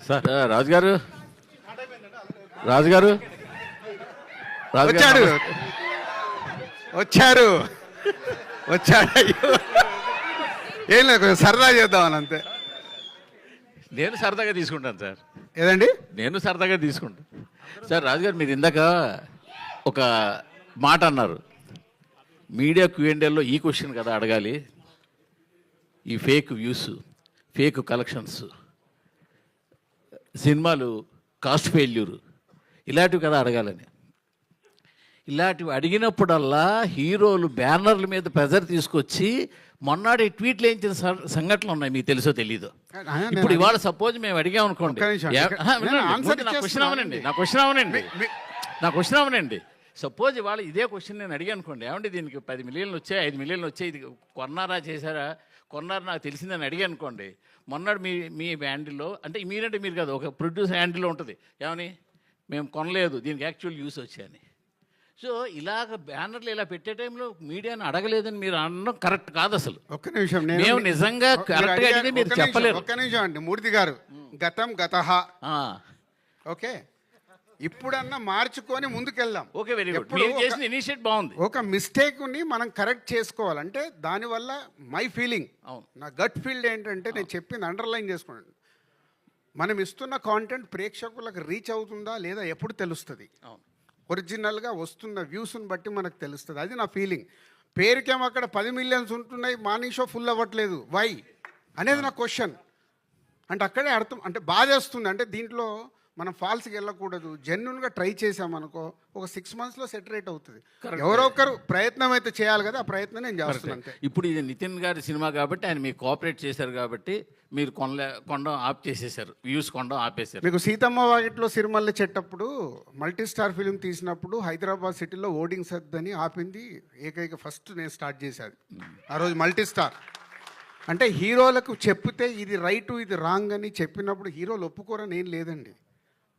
Sir రాజుగారు రాజుగారు వచ్చాడు వచ్చారు వచ్చాడు. అయ్యో ఏం లేదు, కొంచెం సరదా చేద్దామని అంతే. నేను సరదాగా తీసుకుంటాను సార్. ఏదండి? నేను సరదాగా తీసుకుంటాను సార్. రాజుగారు మీరు ఇందాక ఒక మాట అన్నారు, మీడియా Q&Aలో ఈ క్వశ్చన్ కదా అడగాలి, ఈ ఫేక్ వ్యూస్, ఫేక్ కలెక్షన్స్, సినిమాలు కాస్ట్ ఫెయిల్యూర్ ఇలాంటివి కదా అడగాలని. ఇలాంటివి అడిగినప్పుడల్లా హీరోలు బ్యానర్ల మీద ప్రెజర్ తీసుకొచ్చి మొన్నటి ట్వీట్లు వేయించిన సంఘటనలు ఉన్నాయి, మీకు తెలుసో తెలీదు. ఇప్పుడు ఇవాళ సపోజ్ మేము అడిగాం అనుకోండి, నా క్వశ్చన్ అవనండి. సపోజ్ ఇవాళ ఇదే క్వశ్చన్ నేను అడిగాను అనుకోండి, ఏమంటే దీనికి 10 మిలియన్లు వచ్చాయి, 5 మిలియన్లు వచ్చాయి, ఇది కొన్నారా చేశారా, కొన్నారు నాకు తెలిసిందని అడిగాను అనుకోండి. మొన్నటి మీ హ్యాండిల్లో అంటే మీరంటే మీరు కాదు, ఒక ప్రొడ్యూసర్ హ్యాండిల్లో ఉంటుంది, ఏమని మేము కొనలేదు, దీనికి యాక్చువల్ యూస్ వచ్చాయని. సో ఇలాగ బ్యానర్లు ఇలా పెట్టే టైంలో మీడియాని అడగలేదని మీరు అనడం కరెక్ట్ కాదు అసలు. ఒక్క నిమిషం, మేము నిజంగా కరెక్ట్గా అడిగితే మీరు చెప్పలేరు. ఒక్క నిమిషం అండి మూర్తి గారు, గతం గతః ఓకే, ఇప్పుడన్నా మార్చుకొని ముందుకెళ్దాం. Okay, very good. మీరు చేసిన ఇనిషియేట్ బాగుంది. ఒక మిస్టేక్ని మనం కరెక్ట్ చేసుకోవాలంటే దానివల్ల మై ఫీలింగ్, నా గట్ ఫీల్డ్ ఏంటంటే నేను చెప్పింది అండర్లైన్ చేసుకోండి, మనం ఇస్తున్న కాంటెంట్ ప్రేక్షకులకు రీచ్ అవుతుందా లేదా ఎప్పుడు తెలుస్తుంది. ఒరిజినల్గా వస్తున్న వ్యూస్ని బట్టి మనకు తెలుస్తుంది, అది నా ఫీలింగ్. పేరుకేమో అక్కడ 10 మిలియన్స్ ఉంటున్నాయి, మార్నింగ్ షో ఫుల్ అవ్వట్లేదు, వై అనేది నా క్వశ్చన్. అంటే అక్కడే అర్థం, అంటే బాధేస్తుంది. అంటే దీంట్లో మనం ఫాల్స్కి వెళ్ళకూడదు, జెన్యున్గా ట్రై చేసామనుకో ఒక 6 మంత్స్లో సెటరేట్ అవుతుంది. ఎవరో ఒకరు ప్రయత్నం అయితే చేయాలి కదా, ఆ ప్రయత్నం నేను చేస్తున్నాను. ఇప్పుడు ఇది నితిన్ గారి సినిమా కాబట్టి ఆయన మీకు కోఆపరేట్ చేశారు కాబట్టి మీరు కొండం ఆఫ్ చేసేసారు, వ్యూస్ కొండం ఆపేశారు. మీకు Seethamma Vakitlo Sirimalle చెట్టప్పుడు multi star film తీసినప్పుడు హైదరాబాద్ సిటీలో ఓడింగ్స్ వద్దని ఆపింది ఏకైక ఫస్ట్ నేను స్టార్ట్ చేశాను ఆ రోజు. మల్టీ స్టార్ అంటే హీరోలకు చెప్తే ఇది రైటు ఇది రాంగ్ అని చెప్పినప్పుడు హీరోలు ఒప్పుకోరని ఏం లేదండి.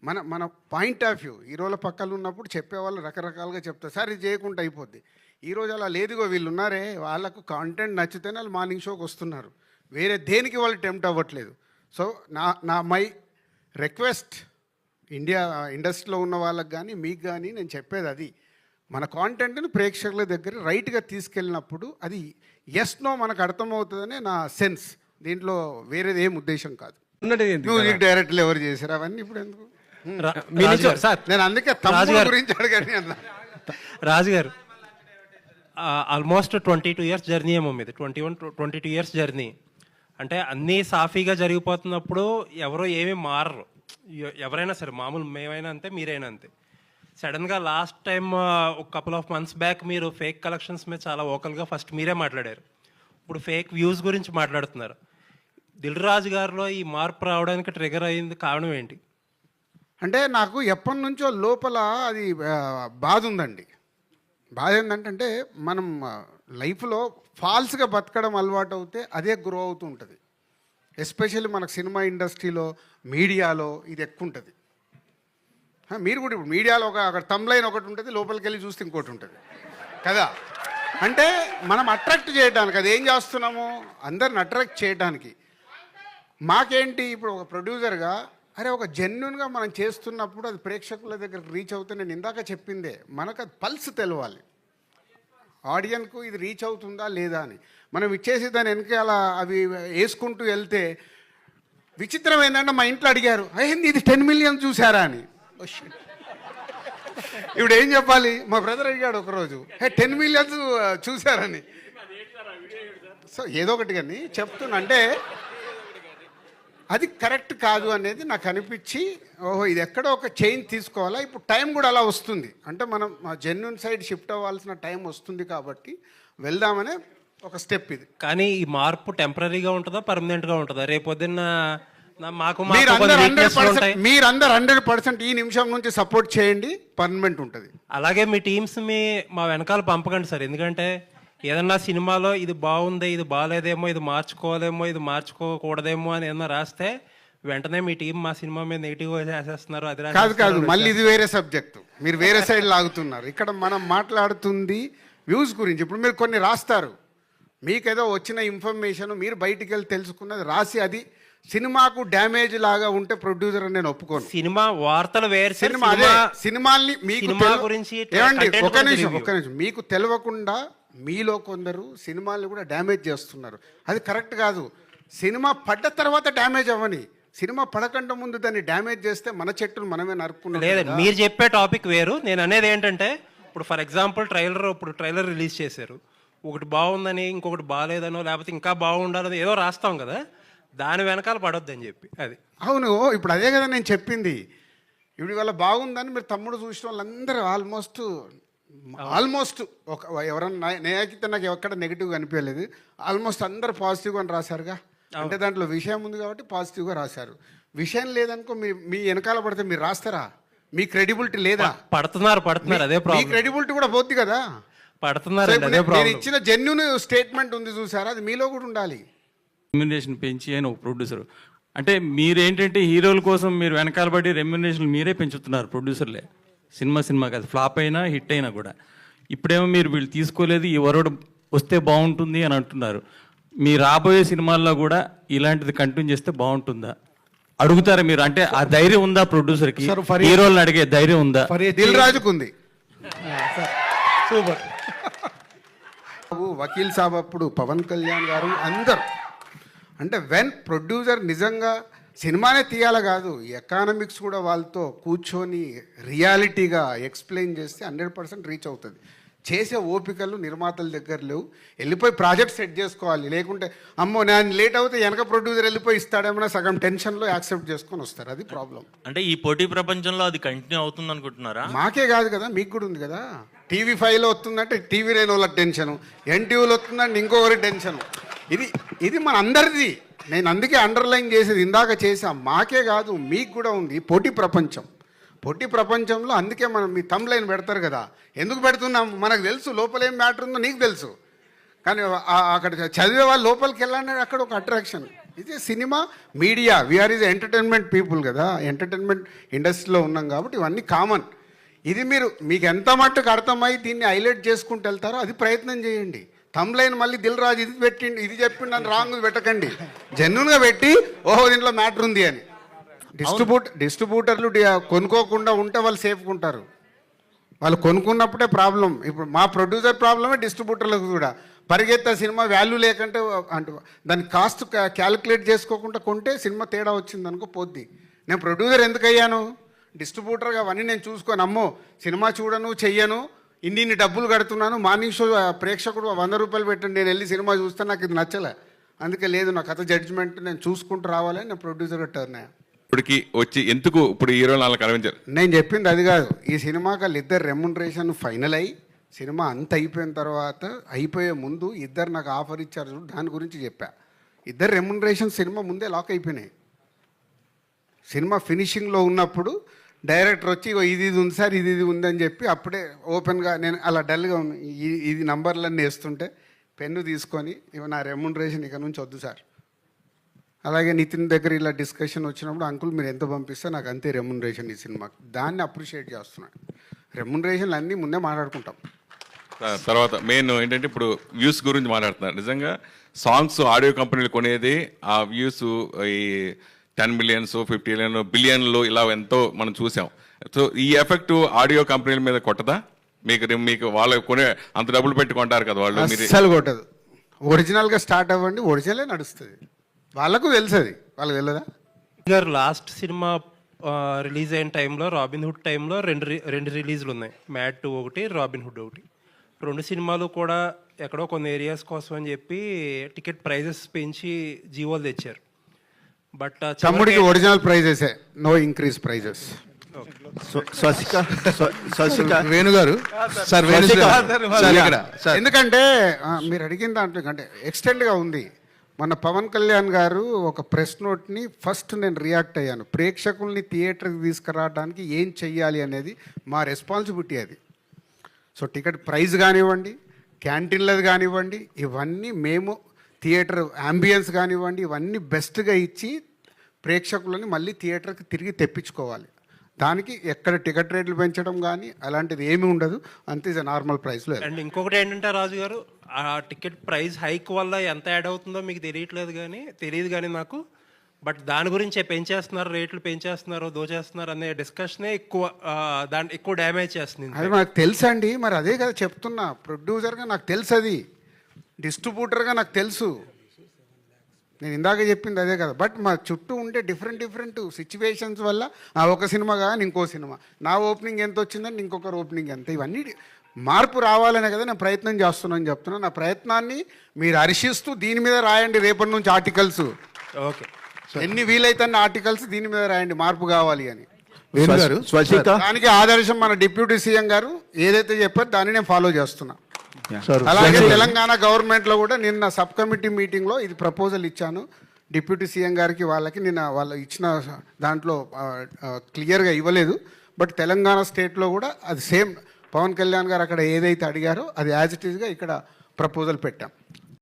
మన పాయింట్ ఆఫ్ వ్యూ, హీరోల పక్కన ఉన్నప్పుడు చెప్పేవాళ్ళు రకరకాలుగా చెప్తారు, సార్ ఇది చేయకుండా అయిపోద్ది. ఈరోజు అలా లేదుగో, వీళ్ళు ఉన్నారే వాళ్ళకు కాంటెంట్ నచ్చితేనే వాళ్ళు మార్నింగ్ షోకి వస్తున్నారు, వేరే దేనికి వాళ్ళు టెంప్ట్ అవ్వట్లేదు. సో మై రిక్వెస్ట్ ఇండస్ట్రీలో ఉన్న వాళ్ళకి కానీ మీకు కానీ నేను చెప్పేది అది, మన కాంటెంట్ని ప్రేక్షకుల దగ్గర రైట్గా తీసుకెళ్ళినప్పుడు అది ఎస్ నో మనకు అర్థమవుతుందనే నా సెన్స్. దీంట్లో వేరేది ఏం ఉద్దేశం కాదు. మ్యూజిక్ డైరెక్టర్లు ఎవరు చేశారు అవన్నీ ఇప్పుడు ఎందుకు, నేను అందుకే తమ్ముడు గురించి అడగని అన్నా. రాజుగారు ఆల్మోస్ట్ 22 ఇయర్స్ జర్నీ ఏమో మీది, 22 ఇయర్స్ జర్నీ. అంటే అన్నీ సాఫీగా జరిగిపోతున్నప్పుడు ఎవరో ఏమీ మారరు, ఎవరైనా సరే, మామూలు మేమైనా అంతే మీరైనా అంతే. సడన్గా లాస్ట్ టైం ఒక కపుల్ ఆఫ్ మంత్స్ బ్యాక్ మీరు ఫేక్ కలెక్షన్స్ మీద చాలా ఓకల్గా ఫస్ట్ మీరే మాట్లాడారు, ఇప్పుడు ఫేక్ వ్యూస్ గురించి మాట్లాడుతున్నారు. దిల్ రాజు గారిలో ఈ మార్పు రావడానికి ట్రిగర్ అయింది కారణం ఏంటి? అంటే నాకు ఎప్పటి నుంచో లోపల అది బాధ ఉందండి. బాధ ఏంటంటే మనం లైఫ్లో ఫాల్స్గా బతకడం అలవాటు అవుతే అదే గ్రో అవుతూ ఉంటుంది. ఎస్పెషల్లీ మనకు సినిమా ఇండస్ట్రీలో మీడియాలో ఇది ఎక్కువ ఉంటుంది. మీరు కూడా ఇప్పుడు మీడియాలో అక్కడ తమ్లైన్ ఒకటి ఉంటుంది, లోపలికి వెళ్ళి చూస్తే ఇంకోటి ఉంటుంది కదా. అంటే మనం అట్రాక్ట్ చేయడానికి అది ఏం చేస్తున్నాము, అందరిని అట్రాక్ట్ చేయడానికి. మాకేంటి ఇప్పుడు ఒక ప్రొడ్యూసర్గా అరే ఒక జెన్యున్గా మనం చేస్తున్నప్పుడు అది ప్రేక్షకుల దగ్గరకు రీచ్ అవుతే, నేను ఇందాక చెప్పిందే మనకు అది పల్స్ తెలవాలి ఆడియన్కు, ఇది రీచ్ అవుతుందా లేదా అని. మనం ఇచ్చేసి దాని వెనకాల అవి వేసుకుంటూ వెళ్తే విచిత్రం ఏంటంటే మా ఇంట్లో అడిగారు అయ్యింది ఇది 10 మిలియన్ చూసారా అని. ఇప్పుడు ఏం చెప్పాలి, మా బ్రదర్ అడిగాడు ఒకరోజు 10 మిలియన్స్ చూసారని. సో ఏదో ఒకటి కానీ చెప్తున్నా, అంటే అది కరెక్ట్ కాదు అనేది నాకు అనిపించి, ఓహో ఇది ఎక్కడో ఒక చేంజ్ తీసుకోవాలా, ఇప్పుడు టైం కూడా అలా వస్తుంది, అంటే మనం జెన్యున్ సైడ్ షిఫ్ట్ అవ్వాల్సిన టైం వస్తుంది కాబట్టి వెళ్దామనే ఒక స్టెప్ ఇది. కానీ ఈ మార్పు టెంపరీగా ఉంటుందా పర్మనెంట్గా ఉంటుందా? రేపొద్దున్న మాకు మీరందరూ 100% ఈ నిమిషం నుంచి సపోర్ట్ చేయండి, పర్మనెంట్ ఉంటుంది. అలాగే మీ టీమ్స్ మా వెనకాల పంపకండి సార్, ఎందుకంటే ఏదన్నా సినిమాలో ఇది బాగుంది, ఇది బాగాలేదేమో, ఇది మార్చుకోలేమో, ఇది మార్చుకోకూడదేమో అని ఏదన్నా రాస్తే వెంటనే మీ టీం మా సినిమా మీద నెగిటివ్గా చేసేస్తున్నారు. అది కాదు మళ్ళీ ఇది వేరే సబ్జెక్టు, మీరు వేరే సైడ్ లాగుతున్నారు. ఇక్కడ మనం మాట్లాడుతుంది వ్యూస్ గురించి. ఇప్పుడు మీరు కొన్ని రాస్తారు, మీకేదో వచ్చిన ఇన్ఫర్మేషన్ మీరు బయటికి వెళ్ళి తెలుసుకున్నది రాసి అది సినిమాకు డ్యామేజ్ లాగా ఉంటే ప్రొడ్యూసర్ అని నేను ఒప్పుకోను. సినిమా వార్తలు వేరు సార్, సినిమా అదే సినిమాల్ని మీకు సినిమా తెలు- గురించి ఏమండి content ఒక గురించి నిమిషం review. మీకు తెలియకుండా మీలో కొందరు సినిమాల్ని కూడా డ్యామేజ్ చేస్తున్నారు. అది కరెక్ట్ కాదు. సినిమా పడ్డ తర్వాత డ్యామేజ్ అవ్వని, సినిమా పడకుండా ముందు దాన్ని డ్యామేజ్ చేస్తే మన చెట్టును మనమే నరుక్కున్నాం. లేదండి, మీరు చెప్పే టాపిక్ వేరు. నేను అనేది ఏంటంటే ఇప్పుడు ఫర్ ఎగ్జాంపుల్ ట్రైలర్ రిలీజ్ చేశారు, ఒకటి బాగుందని ఇంకొకటి బాగాలేదనో లేకపోతే ఇంకా బాగుండాలని ఏదో రాస్తాం కదా, దాని వెనకాల పడొద్దని చెప్పి అది. అవును, ఇప్పుడు అదే కదా నేను చెప్పింది. ఇప్పుడు ఇవాళ బాగుందని మీరు తమ్ముడు చూసిన వాళ్ళందరూ ఆల్మోస్ట్ ఒక ఎవరన్నా నేనైతే నాకు ఎక్కడ నెగిటివ్గా అనిపించలేదు. ఆల్మోస్ట్ అందరు పాజిటివ్గా అని రాశారుగా. అంటే దాంట్లో విషయం ఉంది కాబట్టి పాజిటివ్గా రాశారు. విషయం లేదనుకో మీ వెనకాల పడితే మీరు రాస్తారా? మీ క్రెడిబిలిటీ లేదా? పడుతున్నారు అదే మీ ప్రాబ్లం. క్రెడిబిలిటీ కూడా పోద్ది కదా. పడుతున్నారు సో ఇప్పుడు అదే నేను ప్రాబ్లం. ఇచ్చిన జెన్యున్ స్టేట్మెంట్ ఉంది చూసారా, అది మీలో కూడా ఉండాలి. రెమ్యునరేషన్ పెంచి అని ఒక ప్రొడ్యూసర్ అంటే మీరేంటంటే హీరోల కోసం మీరు వెనకాల పడి రెమ్యునరేషన్ మీరే పెంచుతున్నారు ప్రొడ్యూసర్లే. సినిమా కాదు, ఫ్లాప్ అయినా హిట్ అయినా కూడా. ఇప్పుడేమో మీరు వీళ్ళు తీసుకోలేదు, ఈ వరడు వస్తే బాగుంటుంది అని అంటున్నారు. మీ రాబోయే సినిమాల్లో కూడా ఇలాంటిది కంటిన్యూ చేస్తే బాగుంటుందా అడుగుతారా మీరు? అంటే ఆ ధైర్యం ఉందా ప్రొడ్యూసర్కి? హీరోలను అడిగే ధైర్యం ఉందా? దిల్ రాజుకు ఉంది. సూపర్. వకీల్ సాబ్ అప్పుడు పవన్ కళ్యాణ్ గారు అందరు అంటే వెన్ ప్రొడ్యూసర్ నిజంగా సినిమానే తీయాలి కాదు, ఎకానమిక్స్ కూడా వాళ్ళతో కూర్చొని రియాలిటీగా ఎక్స్ప్లెయిన్ చేస్తే 100% రీచ్ అవుతుంది. చేసే ఓపికలు నిర్మాతల దగ్గర లేవు. వెళ్ళిపోయి ప్రాజెక్ట్ సెట్ చేసుకోవాలి. లేకుంటే అమ్మో నేను లేట్ అవుతే వెనక ప్రొడ్యూసర్ వెళ్ళిపోయి ఇస్తాడేమన్నా సగం టెన్షన్లో యాక్సెప్ట్ చేసుకొని వస్తారు. అది ప్రాబ్లం. అంటే ఈ పోటీ ప్రపంచంలో అది కంటిన్యూ అవుతుంది అనుకుంటున్నారా? మాకే కాదు కదా, మీకు కూడా ఉంది కదా. TV5లో వస్తుందంటే TV లేని వాళ్ళకి టెన్షను, NTVలో వస్తుందంటే ఇంకొకరి టెన్షను. ఇది మన అందరిది. నేను అందుకే అండర్లైన్ చేసేది ఇందాక చేసాం. మాకే కాదు మీకు కూడా ఉంది పోటీ ప్రపంచం. పోటీ ప్రపంచంలో అందుకే మనం మీ థంబ్ లైన్ పెడతారు కదా, ఎందుకు పెడుతున్నాం? మనకు తెలుసు లోపల ఏం మ్యాటర్ ఉందో నీకు తెలుసు, కానీ అక్కడ చదివే వాళ్ళు లోపలికి వెళ్ళాలని అక్కడ ఒక అట్రాక్షన్. ఇది cinema media, we're is entertainment people కదా, ఎంటర్టైన్మెంట్ ఇండస్ట్రీలో ఉన్నాం కాబట్టి ఇవన్నీ కామన్. ఇది మీకు ఎంత మట్టుకు అర్థమై దీన్ని హైలైట్ చేసుకుంటూ వెళ్తారో అది ప్రయత్నం చేయండి. థంబ్ లైన్ మళ్ళీ దిల్ రాజు ఇది పెట్టిండి ఇది చెప్పిండి అని రాంగ్ పెట్టకండి, జెన్యున్గా పెట్టి ఓహో దీంట్లో మ్యాటర్ ఉంది అని. డిస్ట్రిబ్యూటర్లు కొనుక్కోకుండా ఉంటే వాళ్ళు సేఫ్గా ఉంటారు. వాళ్ళు కొనుక్కున్నప్పుడే ప్రాబ్లం. ఇప్పుడు మా ప్రొడ్యూసర్ ప్రాబ్లమే డిస్ట్రిబ్యూటర్లకు కూడా. పరిగెత్తే సినిమా వాల్యూ లేకుంటే అంటే దాని కాస్ట్ క్యాలిక్యులేట్ చేసుకోకుండా కొంటే సినిమా తేడా వచ్చింది అనుకో పోద్ది. నేను ప్రొడ్యూసర్ ఎందుకు అయ్యాను? డిస్ట్రిబ్యూటర్గా అవన్నీ నేను చూసుకొని అమ్మో సినిమా చూడను చెయ్యను, ఇన్ని డబ్బులు కడుతున్నాను, మార్నింగ్ షో ప్రేక్షకుడు 100 రూపాయలు పెట్టండి, నేను వెళ్ళి సినిమా చూస్తే నాకు ఇది నచ్చలే, అందుకే లేదు నా కథ జడ్జిమెంట్ నేను చూసుకుంటూ రావాలని నేను ప్రొడ్యూసర్గా టర్న్ అయ్యా. ఇప్పటికి వచ్చి ఎందుకు ఇప్పుడు హీరోలు అలా కనిపించారు? నేను చెప్పింది అది కాదు. ఈ సినిమాకి వాళ్ళిద్దరు రెమ్యునరేషన్ ఫైనల్ అయ్యి సినిమా అంత అయిపోయిన తర్వాత అయిపోయే ముందు ఇద్దరు నాకు ఆఫర్ ఇచ్చారు చూడు, దాని గురించి చెప్పా. ఇద్దరు రెమ్యునరేషన్ సినిమా ముందే లాక్ అయిపోయినాయి. సినిమా ఫినిషింగ్లో ఉన్నప్పుడు డైరెక్టర్ వచ్చి ఇది ఉంది సార్ ఇది ఉందని చెప్పి అప్పుడే ఓపెన్గా నేను అలా డల్గా ఇది నంబర్లన్నీ వేస్తుంటే పెన్ను తీసుకొని ఇవి నా రెమ్యునరేషన్ ఇక నుంచి వద్దు సార్. అలాగే నితిన్ దగ్గర ఇలా డిస్కషన్ వచ్చినప్పుడు అంకుల్ మీరు ఎంత పంపిస్తే నాకు అంతే రెమ్యునరేషన్ ఈ సినిమాకి, దాన్ని అప్రిషియేట్ చేస్తున్నాను. రెమ్యునరేషన్లు అన్నీ ముందే మాట్లాడుకుంటాం. తర్వాత మెయిన్ ఏంటంటే ఇప్పుడు వ్యూస్ గురించి మాట్లాడుతున్నారు. నిజంగా సాంగ్స్ ఆడియో కంపెనీలు కొనేది ఆ వ్యూస్ ఈ 10 మిలియన్స్ 50 బిలియన్లు ఇలా ఎంతో మనం చూసాం. సో ఈ ఎఫెక్ట్ ఆడియో కంపెనీల మీద కొట్టదా? మీకు వాళ్ళు కొనే అంత డబ్బులు పెట్టుకుంటారు కదా వాళ్ళు. అస్సలు కొట్టదు. ఒరిజినల్గా స్టార్ట్ అవ్వండి, ఒరిజినలే నడుస్తుంది. వాళ్ళకు తెలుసు, అది వాళ్ళకి తెలియదా? గారు లాస్ట్ సినిమా రిలీజ్ అయిన టైంలో రాబిన్ హుడ్ టైంలో రెండు రిలీజ్లు ఉన్నాయి, మ్యాడ్ 2 ఒకటి, రాబిన్ హుడ్ ఒకటి. రెండు సినిమాలు కూడా ఎక్కడో కొన్ని ఏరియాస్ కోసం అని చెప్పి టికెట్ ప్రైజెస్ పెంచి జీవోలు తెచ్చారు. బట్ తమ్ముడికి ఒరిజినల్ ప్రైజెసే, నో ఇంక్రీజ్ ప్రైజెస్. వేణుగారు సార్, ఎందుకంటే మీరు అడిగిన దాంట్లో అంటే ఎక్స్టెండ్గా ఉంది. మన పవన్ కళ్యాణ్ గారు ఒక ప్రెస్ నోట్ని ఫస్ట్ నేను రియాక్ట్ అయ్యాను. ప్రేక్షకుల్ని థియేటర్కి తీసుకురావడానికి ఏం చెయ్యాలి అనేది మా రెస్పాన్సిబిలిటీ అది. సో టికెట్ ప్రైస్ కానివ్వండి, క్యాంటీన్లది కానివ్వండి, ఇవన్నీ మేము థియేటర్ అంబియన్స్ కానివ్వండి, ఇవన్నీ బెస్ట్గా ఇచ్చి ప్రేక్షకులని మళ్ళీ థియేటర్కి తిరిగి తెప్పించుకోవాలి. దానికి ఎక్కడ టికెట్ రేట్లు పెంచడం కానీ అలాంటిది ఏమీ ఉండదు. అంతే నార్మల్ ప్రైస్లో. అండ్ ఇంకొకటి ఏంటంటే రాజు గారు, ఆ టికెట్ ప్రైస్ హైక్ వల్ల ఎంత యాడ్ అవుతుందో మీకు తెలియదు కానీ నాకు, బట్ దాని గురించి పెంచేస్తున్నారు, రేట్లు పెంచేస్తున్నారు, దోచేస్తున్నారు అనే డిస్కషనే ఎక్కువ డ్యామేజ్ చేస్తుంది. అది మనకు తెలుసు అండి, మరి అదే కదా చెప్తున్నా. ప్రొడ్యూసర్గా నాకు తెలుసు, అది డిస్ట్రిబ్యూటర్గా నాకు తెలుసు. నేను ఇందాక చెప్పింది అదే కదా. బట్ మా చుట్టూ ఉండే డిఫరెంట్ సిచ్యువేషన్స్ వల్ల ఒక సినిమా కానీ ఇంకో సినిమా, నా ఓపెనింగ్ ఎంత వచ్చిందని ఇంకొకరు ఓపెనింగ్ ఎంత, ఇవన్నీ మార్పు రావాలనే కదా నేను ప్రయత్నం చేస్తున్నాను చెప్తున్నాను. నా ప్రయత్నాన్ని మీరు హర్షిస్తూ దీని మీద రాయండి రేపటి నుంచి ఆర్టికల్స్. ఓకే, ఎన్ని వీలైతే అన్ని ఆర్టికల్స్ దీని మీద రాయండి, మార్పు కావాలి అని. వేణు గారు, స్వశిక దానికి ఆదర్శం మన డిప్యూటీ సీఎం గారు ఏదైతే చెప్పారో దాన్ని నేను ఫాలో చేస్తున్నా. సార్ అలాగే తెలంగాణ గవర్నమెంట్లో కూడా నిన్న సబ్ కమిటీ మీటింగ్లో ఇది ప్రపోజల్ ఇచ్చాను డిప్యూటీ సీఎం గారికి. నిన్న వాళ్ళు ఇచ్చిన దాంట్లో క్లియర్గా ఇవ్వలేదు. బట్ తెలంగాణ స్టేట్లో కూడా అది సేమ్ పవన్ కళ్యాణ్ గారు అక్కడ ఏదైతే అడిగారో అది యాజ్ ఇట్ ఈస్గా ఇక్కడ ప్రపోజల్ పెట్టాం.